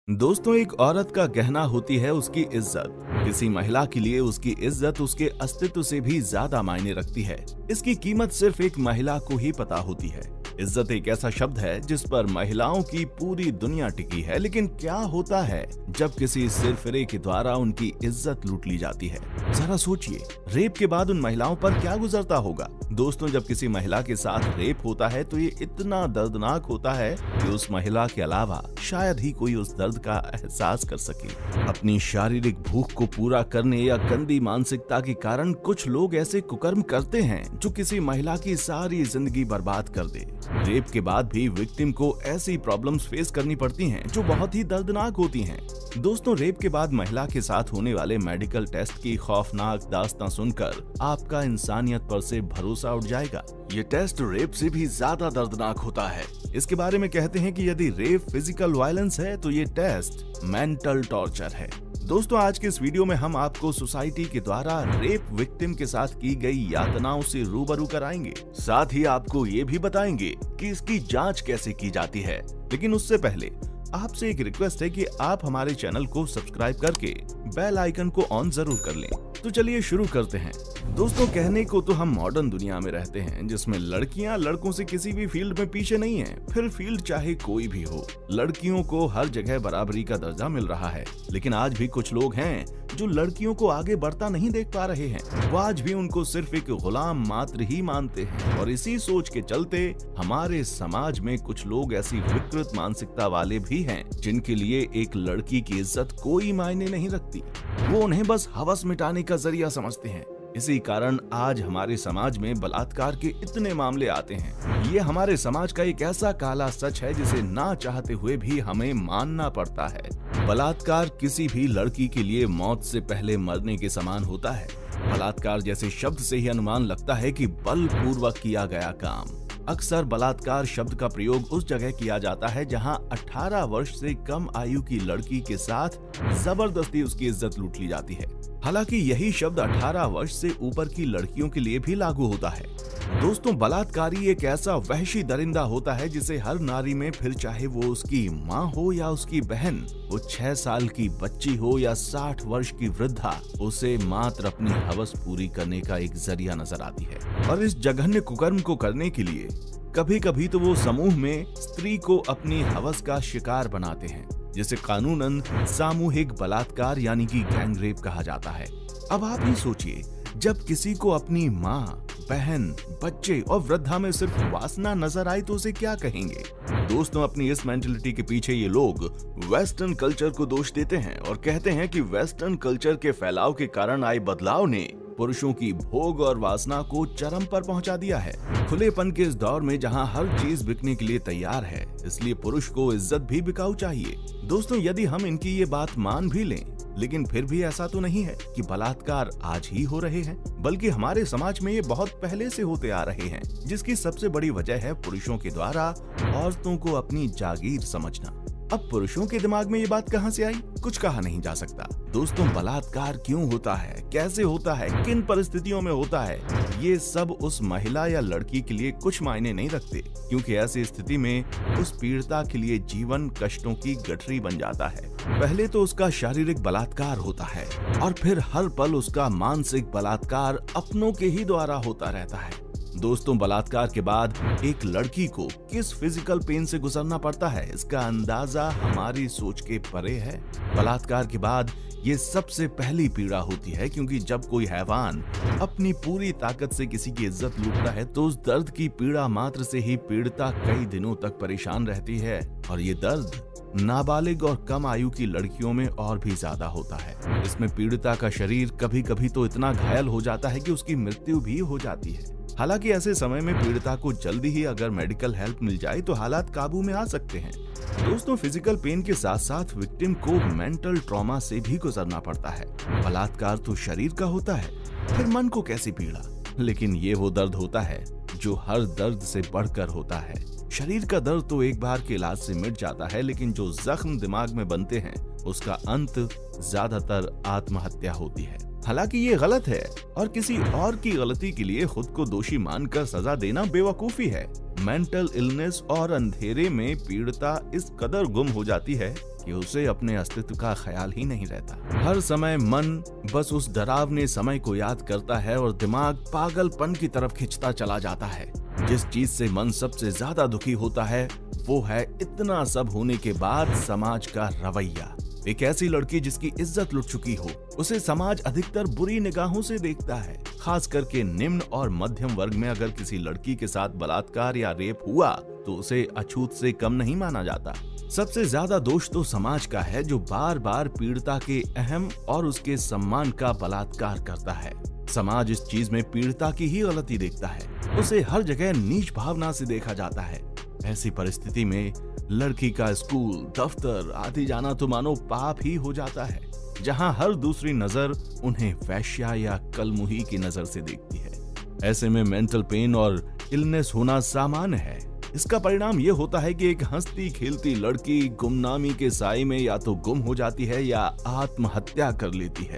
दोस्तों, एक औरत का गहना होती है उसकी इज्जत। किसी महिला के लिए उसकी इज्जत उसके अस्तित्व से भी ज्यादा मायने रखती है। इसकी कीमत सिर्फ एक महिला को ही पता होती है। इज्जत एक ऐसा शब्द है जिस पर महिलाओं की पूरी दुनिया टिकी है, लेकिन क्या होता है जब किसी सिरफिरे के द्वारा उनकी इज्जत लूट ली जाती है? जरा सोचिए, रेप के बाद उन महिलाओं पर क्या गुजरता होगा। दोस्तों, जब किसी महिला के साथ रेप होता है तो ये इतना दर्दनाक होता है कि उस महिला के अलावा शायद ही कोई उस दर्द का एहसास कर सके। अपनी शारीरिक भूख को पूरा करने या गंदी मानसिकता के कारण कुछ लोग ऐसे कुकर्म करते हैं जो किसी महिला की सारी जिंदगी बर्बाद कर दे। रेप के बाद भी विक्टिम को ऐसी प्रॉब्लम्स फेस करनी पड़ती हैं जो बहुत ही दर्दनाक होती हैं। दोस्तों, रेप के बाद महिला के साथ होने वाले मेडिकल टेस्ट की खौफनाक दास्तां सुनकर आपका इंसानियत पर से भरोसा उठ जाएगा। ये टेस्ट रेप से भी ज्यादा दर्दनाक होता है। इसके बारे में कहते हैं कि यदि रेप फिजिकल वायलेंस है तो ये टेस्ट मेंटल टॉर्चर है। दोस्तों, आज के इस वीडियो में हम आपको सोसाइटी के द्वारा रेप विक्टिम के साथ की गई यातनाओं से रूबरू कराएंगे। साथ ही आपको ये भी बताएंगे कि इसकी जांच कैसे की जाती है। लेकिन उससे पहले आपसे एक रिक्वेस्ट है कि आप हमारे चैनल को सब्सक्राइब करके बेल आइकन को ऑन जरूर कर लें। तो चलिए शुरू करते हैं। दोस्तों, कहने को तो हम मॉडर्न दुनिया में रहते हैं जिसमें लड़कियां लड़कों से किसी भी फील्ड में पीछे नहीं हैं। फिर फील्ड चाहे कोई भी हो, लड़कियों को हर जगह बराबरी का दर्जा मिल रहा है। लेकिन आज भी कुछ लोग हैं जो लड़कियों को आगे बढ़ता नहीं देख पा रहे हैं। वो आज भी उनको सिर्फ एक गुलाम मात्र ही मानते हैं। और इसी सोच के चलते हमारे समाज में कुछ लोग ऐसी विकृत मानसिकता वाले भी हैं जिनके लिए एक लड़की की इज्जत कोई मायने नहीं रखती। वो उन्हें बस हवस मिटाने का जरिया समझते हैं। इसी कारण आज हमारे समाज में बलात्कार के इतने मामले आते हैं। ये हमारे समाज का एक ऐसा काला सच है जिसे ना चाहते हुए भी हमें मानना पड़ता है। बलात्कार किसी भी लड़की के लिए मौत से पहले मरने के समान होता है। बलात्कार जैसे शब्द से ही अनुमान लगता है कि बलपूर्वक किया गया काम। अक्सर बलात्कार शब्द का प्रयोग उस जगह किया जाता है जहां 18 वर्ष से कम आयु की लड़की के साथ जबरदस्ती उसकी इज्जत लूट ली जाती है। हालांकि यही शब्द 18 वर्ष से ऊपर की लड़कियों के लिए भी लागू होता है। दोस्तों, बलात्कारी एक ऐसा वहशी दरिंदा होता है जिसे हर नारी में, फिर चाहे वो उसकी माँ हो या उसकी बहन, वो 6 साल की बच्ची हो या 60 वर्ष की वृद्धा, उसे मात्र अपनी हवस पूरी करने का एक जरिया नजर आती है। और इस जघन्य कुकर्म को करने के लिए कभी कभी तो वो समूह में स्त्री को अपनी हवस का शिकार बनाते हैं, जिसे कानूनन सामूहिक बलात्कार यानी कि गैंग रेप कहा जाता है। अब आप ही सोचिए, जब किसी को अपनी माँ, बहन, बच्चे और वृद्धा में सिर्फ वासना नजर आई तो उसे क्या कहेंगे? दोस्तों, अपनी इस मेंटलिटी के पीछे ये लोग वेस्टर्न कल्चर को दोष देते हैं और कहते हैं कि वेस्टर्न कल्चर के फैलाव के कारण आए बदलाव ने पुरुषों की भोग और वासना को चरम पर पहुंचा दिया है। खुलेपन के इस दौर में जहां हर चीज बिकने के लिए तैयार है, इसलिए पुरुष को इज्जत भी बिकाऊ चाहिए। दोस्तों, यदि हम इनकी ये बात मान भी लें, लेकिन फिर भी ऐसा तो नहीं है कि बलात्कार आज ही हो रहे हैं, बल्कि हमारे समाज में ये बहुत पहले से होते आ रहे हैं, जिसकी सबसे बड़ी वजह है पुरुषों के द्वारा औरतों को अपनी जागीर समझना। अब पुरुषों के दिमाग में ये बात कहां से आई, कुछ कहा नहीं जा सकता। दोस्तों, बलात्कार क्यों होता है, कैसे होता है, किन परिस्थितियों में होता है, ये सब उस महिला या लड़की के लिए कुछ मायने नहीं रखते, क्योंकि ऐसी स्थिति में उस पीड़िता के लिए जीवन कष्टों की गठरी बन जाता है। पहले तो उसका शारीरिक बलात्कार होता है और फिर हर पल उसका मानसिक बलात्कार अपनों के ही द्वारा होता रहता है। दोस्तों, बलात्कार के बाद एक लड़की को किस फिजिकल पेन से गुजरना पड़ता है, इसका अंदाजा हमारी सोच के परे है। बलात्कार के बाद ये सबसे पहली पीड़ा होती है, क्योंकि जब कोई हैवान अपनी पूरी ताकत से किसी की इज्जत लूटता है तो उस दर्द की पीड़ा मात्र से ही पीड़िता कई दिनों तक परेशान रहती है। और ये दर्द नाबालिग और कम आयु की लड़कियों में और भी ज्यादा होता है। इसमें पीड़िता का शरीर कभी कभी तो इतना घायल हो जाता है कि उसकी मृत्यु भी हो जाती है। हालांकि ऐसे समय में पीड़िता को जल्दी ही अगर मेडिकल हेल्प मिल जाए तो हालात काबू में आ सकते हैं। दोस्तों, फिजिकल पेन के साथ साथ विक्टिम को मेंटल ट्रॉमा से भी गुजरना पड़ता है। बलात्कार तो शरीर का होता है, फिर मन को कैसी पीड़ा। लेकिन ये वो दर्द होता है जो हर दर्द से बढ़कर होता है। शरीर का दर्द तो एक बार के इलाज से मिट जाता है, लेकिन जो जख्म दिमाग में बनते हैं उसका अंत ज्यादातर आत्महत्या होती है। हालांकि ये गलत है और किसी और की गलती के लिए खुद को दोषी मानकर सजा देना बेवकूफी है। मेंटल इलनेस और अंधेरे में पीड़िता इस कदर गुम हो जाती है कि उसे अपने अस्तित्व का ख्याल ही नहीं रहता। हर समय मन बस उस डरावने समय को याद करता है और दिमाग पागलपन की तरफ खिंचता चला जाता है। जिस चीज से मन सबसे ज्यादा दुखी होता है वो है इतना सब होने के बाद समाज का रवैया। एक ऐसी लड़की जिसकी इज्जत लुट चुकी हो, उसे समाज अधिकतर बुरी निगाहों से देखता है। खास करके निम्न और मध्यम वर्ग में अगर किसी लड़की के साथ बलात्कार या रेप हुआ तो उसे अछूत से कम नहीं माना जाता। सबसे ज्यादा दोष तो समाज का है जो बार बार पीड़िता के अहम और उसके सम्मान का बलात्कार करता है। समाज इस चीज में पीड़िता की ही गलती देखता है, उसे हर जगह नीच भावना से देखा जाता है। ऐसी परिस्थिति में लड़की का स्कूल, दफ्तर आदि जाना तो मानो पाप ही हो जाता है, जहां हर दूसरी नजर उन्हें वैश्या या कलमुही की नजर से देखती है। ऐसे में मेंटल पेन और इलनेस होना सामान्य है। इसका परिणाम ये होता है कि एक हंसती खेलती लड़की गुमनामी के साए में या तो गुम हो जाती है या आत्महत्या कर लेती है।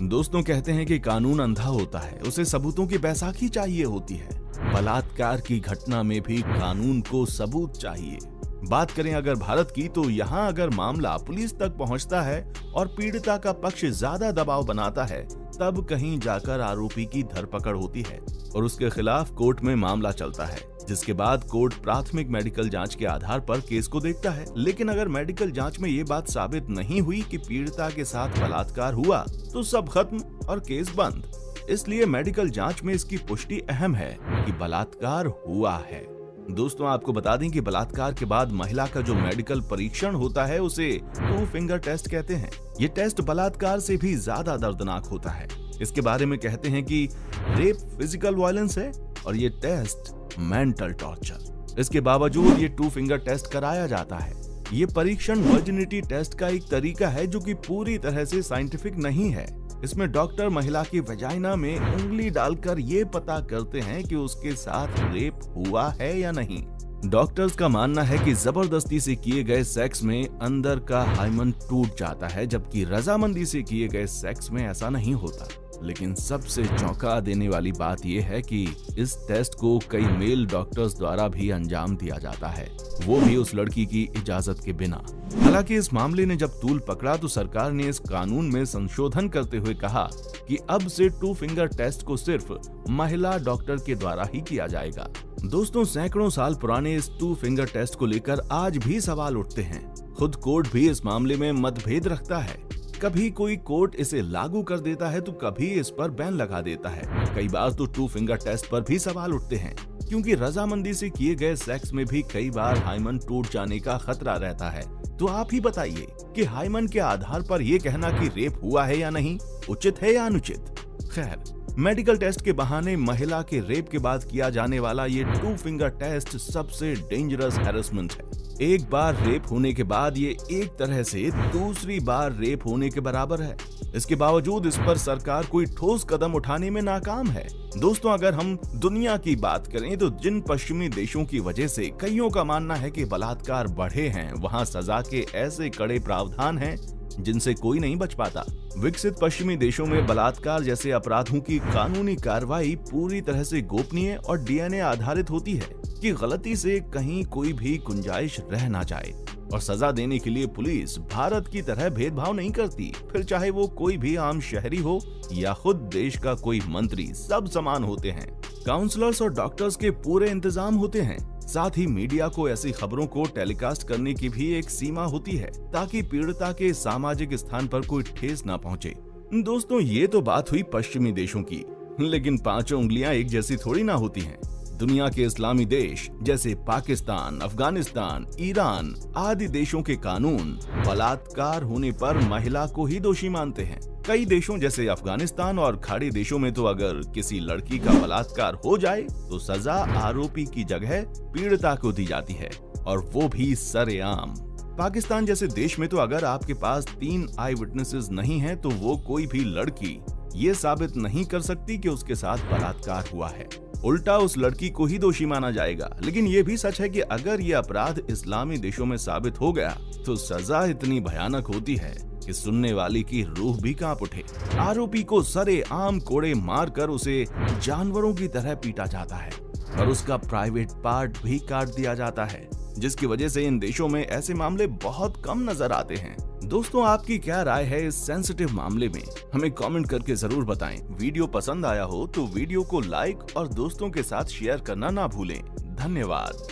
दोस्तों कहते हैं कि कानून अंधा होता है, उसे सबूतों की बैसाखी चाहिए होती है। बलात्कार की घटना में भी कानून को सबूत चाहिए। बात करें अगर भारत की, तो यहाँ अगर मामला पुलिस तक पहुँचता है और पीड़िता का पक्ष ज्यादा दबाव बनाता है, तब कहीं जाकर आरोपी की धरपकड़ होती है और उसके खिलाफ कोर्ट में मामला चलता है, जिसके बाद कोर्ट प्राथमिक मेडिकल जांच के आधार पर केस को देखता है। लेकिन अगर मेडिकल जांच में ये बात साबित नहीं हुई कि पीड़िता के साथ बलात्कार हुआ, तो सब खत्म और केस बंद। इसलिए मेडिकल जांच में इसकी पुष्टि अहम है कि बलात्कार हुआ है। दोस्तों आपको बता दें कि बलात्कार के बाद महिला का जो मेडिकल परीक्षण होता है उसे 2 फिंगर टेस्ट कहते हैं। ये टेस्ट बलात्कार से भी ज्यादा दर्दनाक होता है। इसके बारे में कहते हैं कि रेप फिजिकल वायलेंस है और ये टेस्ट मेंटल टॉर्चर। इसके बावजूद ये 2 फिंगर टेस्ट कराया जाता है। ये परीक्षण वर्जिनिटी टेस्ट का एक तरीका है जो कि पूरी तरह से साइंटिफिक नहीं है। इसमें डॉक्टर महिला की वजाइना में उंगली डालकर ये पता करते हैं कि उसके साथ रेप हुआ है या नहीं। डॉक्टर्स का मानना है कि जबरदस्ती से किए गए सेक्स में अंदर का हाइमन टूट जाता है, जबकि रजामंदी से किए गए सेक्स में ऐसा नहीं होता। लेकिन सबसे चौंका देने वाली बात यह है कि इस टेस्ट को कई मेल डॉक्टर्स द्वारा भी अंजाम दिया जाता है, वो भी उस लड़की की इजाजत के बिना। हालांकि इस मामले ने जब तूल पकड़ा तो सरकार ने इस कानून में संशोधन करते हुए कहा कि अब से 2 फिंगर टेस्ट को सिर्फ महिला डॉक्टर के द्वारा ही किया जाएगा। दोस्तों सैकड़ों साल पुराने इस 2 फिंगर टेस्ट को लेकर आज भी सवाल उठते हैं। खुद कोर्ट भी इस मामले में मतभेद रखता है। कभी कोई कोर्ट इसे लागू कर देता है तो कभी इस पर बैन लगा देता है। कई बार तो 2 फिंगर टेस्ट पर भी सवाल उठते हैं, क्योंकि रजामंदी से किए गए सेक्स में भी कई बार हाइमन टूट जाने का खतरा रहता है। तो आप ही बताइए कि हाइमन के आधार पर यह कहना कि रेप हुआ है या नहीं उचित है या अनुचित। खैर, मेडिकल टेस्ट के बहाने महिला के रेप के बाद किया जाने वाला ये 2 फिंगर टेस्ट सबसे डेंजरस हैरेसमेंट है। एक बार रेप होने के बाद ये एक तरह से दूसरी बार रेप होने के बराबर है। इसके बावजूद इस पर सरकार कोई ठोस कदम उठाने में नाकाम है। दोस्तों अगर हम दुनिया की बात करें तो जिन पश्चिमी देशों की वजह से कईयों का मानना है कि बलात्कार बढ़े हैं, वहाँ सजा के ऐसे कड़े प्रावधान हैं जिनसे कोई नहीं बच पाता। विकसित पश्चिमी देशों में बलात्कार जैसे अपराधों की कानूनी कार्रवाई पूरी तरह से गोपनीय और डीएनए आधारित होती है कि गलती से कहीं कोई भी गुंजाइश रह ना जाए, और सजा देने के लिए पुलिस भारत की तरह भेदभाव नहीं करती। फिर चाहे वो कोई भी आम शहरी हो या खुद देश का कोई मंत्री, सब समान होते हैं। काउंसलर्स और डॉक्टर्स के पूरे इंतजाम होते हैं। साथ ही मीडिया को ऐसी खबरों को टेलीकास्ट करने की भी एक सीमा होती है ताकि पीड़िता के सामाजिक स्थान पर कोई ठेस न पहुंचे। दोस्तों ये तो बात हुई पश्चिमी देशों की, लेकिन 5 उंगलियां एक जैसी थोड़ी ना होती हैं। दुनिया के इस्लामी देश जैसे पाकिस्तान, अफगानिस्तान, ईरान आदि देशों के कानून बलात्कार होने पर महिला को ही दोषी मानते हैं। कई देशों जैसे अफगानिस्तान और खाड़ी देशों में तो अगर किसी लड़की का बलात्कार हो जाए तो सजा आरोपी की जगह पीड़िता को दी जाती है, और वो भी सरेआम। पाकिस्तान जैसे देश में तो अगर आपके पास 3 आई विटनेसेस नहीं है तो वो कोई भी लड़की ये साबित नहीं कर सकती कि उसके साथ बलात्कार हुआ है। उल्टा उस लड़की को ही दोषी माना जाएगा। लेकिन ये भी सच है कि अगर ये अपराध इस्लामी देशों में साबित हो गया तो सजा इतनी भयानक होती है कि सुनने वाले की रूह भी कांप उठे। आरोपी को सरेआम कोड़े मारकर उसे जानवरों की तरह पीटा जाता है और उसका प्राइवेट पार्ट भी काट दिया जाता है, जिसकी वजह से इन देशों में ऐसे मामले बहुत कम नजर आते हैं। दोस्तों, आपकी क्या राय है इस सेंसिटिव मामले में? हमें कमेंट करके जरूर बताएं। वीडियो पसंद आया हो तो वीडियो को लाइक और दोस्तों के साथ शेयर करना ना भूलें। धन्यवाद।